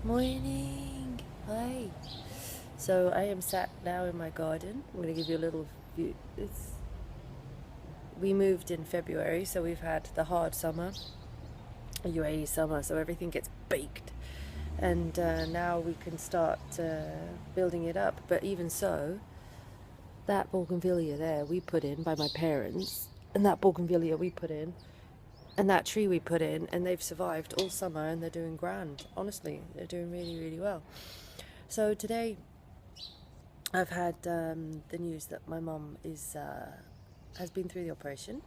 Morning. Hi. So I am sat now in my garden. I'm going to give you a little view. We moved in February, so we've had the hard summer, a UAE summer, so everything gets baked. And now we can start building it up. But even so, that bougainvillea there we put in by my parents, and that bougainvillea we put in, and that tree we put in, and they've survived all summer and they're doing grand. Honestly, they're doing really, really well. So today I've had the news that my mum is has been through the operation,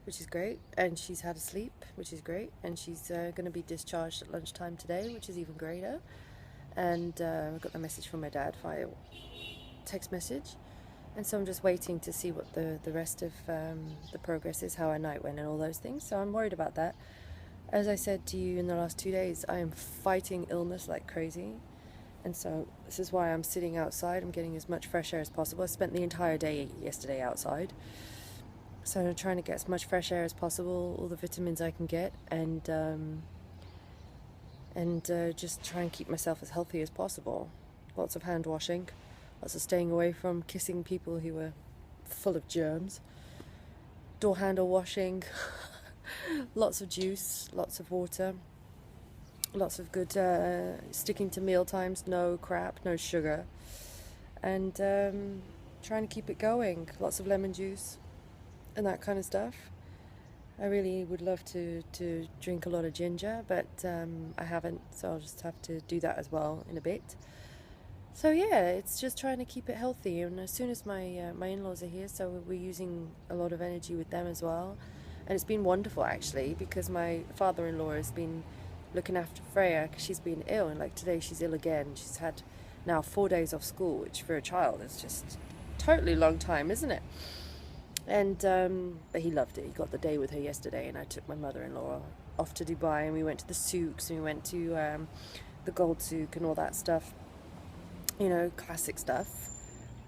which is great, and she's had a sleep, which is great, and she's going to be discharged at lunchtime today, which is even greater. And I got the message from my dad via text message, and so I'm just waiting to see what the rest of the progress is, how our night went, and all those things. So I'm worried about that. As I said to you in the last 2 days, I am fighting illness like crazy. And so this is why I'm sitting outside. I'm getting as much fresh air as possible. I spent the entire day yesterday outside. So I'm trying to get as much fresh air as possible, all the vitamins I can get, and just try and keep myself as healthy as possible. Lots of hand washing, lots of staying away from kissing people who were full of germs, door handle washing, lots of juice, lots of water, lots of good sticking to meal times, no crap, no sugar, and trying to keep it going. Lots of lemon juice and that kind of stuff. I really would love to drink a lot of ginger, but I haven't, so I'll just have to do that as well in a bit. So yeah, it's just trying to keep it healthy. And as soon as my in-laws are here, so we're using a lot of energy with them as well. And it's been wonderful actually, because my father-in-law has been looking after Freya because she's been ill, and like today she's ill again. She's had now 4 days off school, which for a child is just totally long time, isn't it? And but he loved it. He got the day with her yesterday, and I took my mother-in-law off to Dubai, and we went to the souks, and we went to the Gold Souk and all that stuff. You know, classic stuff.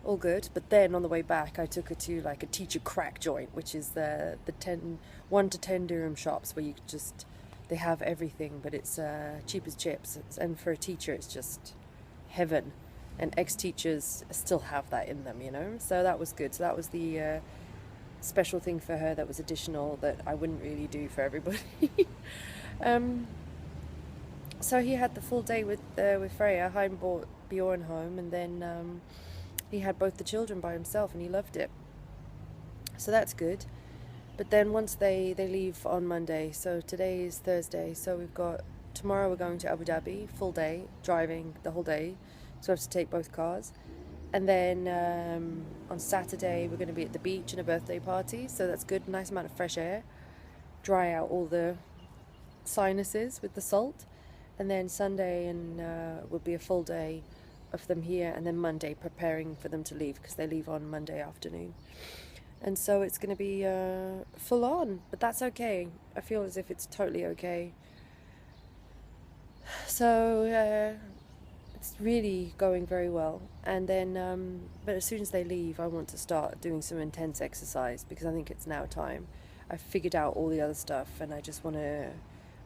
All good. But then on the way back, I took her to like a teacher crack joint, which is the 1 to 10 dirham shops where you just they have everything, but it's cheap as chips. And for a teacher, it's just heaven. And ex-teachers still have that in them, you know. So that was good. So that was the special thing for her that was additional that I wouldn't really do for everybody. um, so he had the full day with Freya. Haim brought Bjorn home, and then he had both the children by himself, and he loved it. So that's good. But then once they leave on Monday, so today is Thursday, so we've got tomorrow we're going to Abu Dhabi, full day, driving the whole day, so we have to take both cars. And then on Saturday we're going to be at the beach in a birthday party, so that's good, nice amount of fresh air, dry out all the sinuses with the salt. And then Sunday and will be a full day of them here, and then Monday preparing for them to leave because they leave on Monday afternoon. And so it's going to be full on, but that's okay. I feel as if it's totally okay. So it's really going very well. And then, but as soon as they leave, I want to start doing some intense exercise because I think it's now time. I've figured out all the other stuff, and I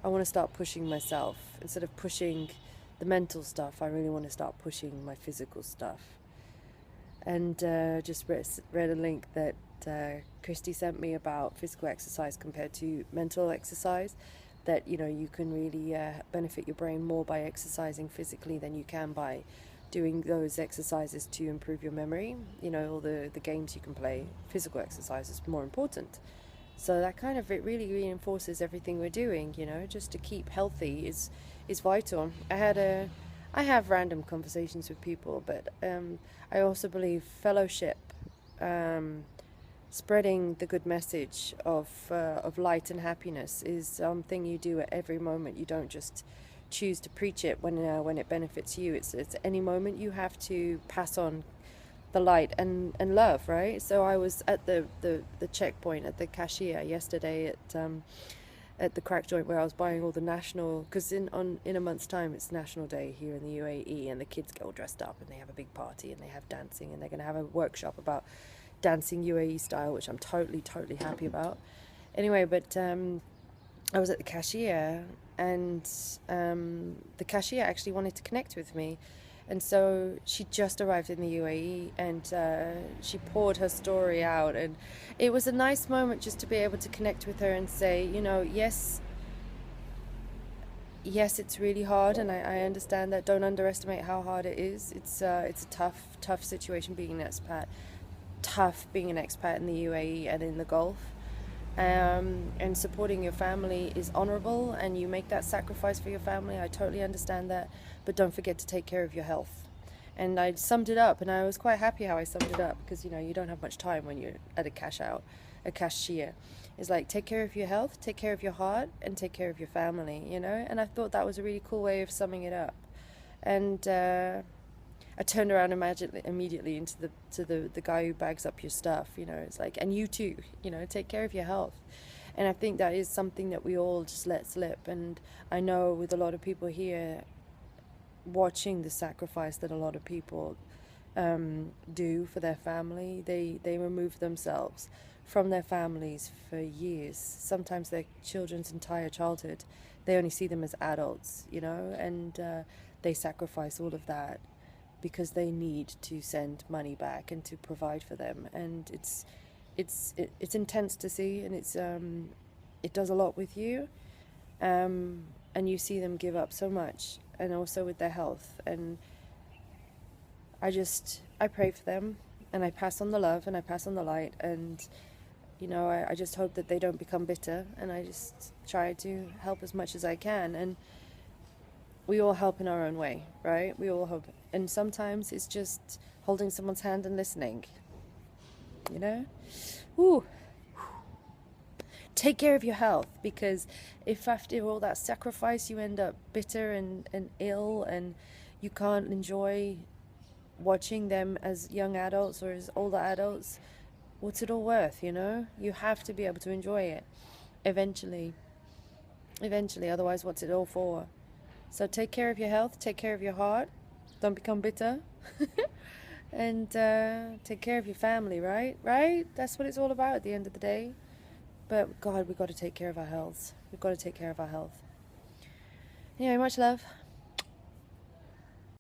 want to start pushing myself instead of pushing the mental stuff. I really want to start pushing my physical stuff. And just read a link that Christy sent me about physical exercise compared to mental exercise. That you can really benefit your brain more by exercising physically than you can by doing those exercises to improve your memory. All the games you can play. Physical exercise is more important. So that kind of it really reinforces everything we're doing. Just to keep healthy is vital. I have random conversations with people, but I also believe fellowship, spreading the good message of light and happiness is something you do at every moment. You don't just choose to preach it when it benefits you. It's any moment you have to pass on the light and love, right? So I was at the checkpoint at the cashier yesterday at the crack joint where I was buying all the national, because in a month's time it's National Day here in the UAE, and the kids get all dressed up and they have a big party and they have dancing, and they're going to have a workshop about dancing UAE style, which I'm totally happy about. Anyway, but I was at the cashier, and the cashier actually wanted to connect with me. And so she just arrived in the UAE, and she poured her story out, and it was a nice moment just to be able to connect with her and say, you know, yes, it's really hard, and I understand that. Don't underestimate how hard it is. It's a tough situation being an expat, tough being an expat in the UAE and in the Gulf. And supporting your family is honorable, and you make that sacrifice for your family. I totally understand that, but don't forget to take care of your health. And I summed it up, and I was quite happy how I summed it up, because you know you don't have much time when you're at a cashier. It's like, take care of your health, take care of your heart, and take care of your family. You know, and I thought that was a really cool way of summing it up. And I turned around immediately into the guy who bags up your stuff. You know, it's like, and you too, you know, take care of your health. And I think that is something that we all just let slip. And I know with a lot of people here, watching the sacrifice that a lot of people do for their family, they remove themselves from their families for years, sometimes their children's entire childhood. They only see them as adults, you know, and they sacrifice all of that because they need to send money back and to provide for them. And it's intense to see, and it does a lot with you, and you see them give up so much, and also with their health. And I pray for them, and I pass on the love, and I pass on the light, and you know, I just hope that they don't become bitter, and I just try to help as much as I can. And we all help in our own way, right? We all help, and sometimes it's just holding someone's hand and listening, you know? Ooh. Take care of your health, because if after all that sacrifice you end up bitter and ill, and you can't enjoy watching them as young adults or as older adults, what's it all worth, you know? You have to be able to enjoy it eventually, otherwise what's it all for? So take care of your health, take care of your heart, don't become bitter, and take care of your family, right? That's what it's all about at the end of the day. But God, we've got to take care of our health. We've got to take care of our health. Anyway, much love.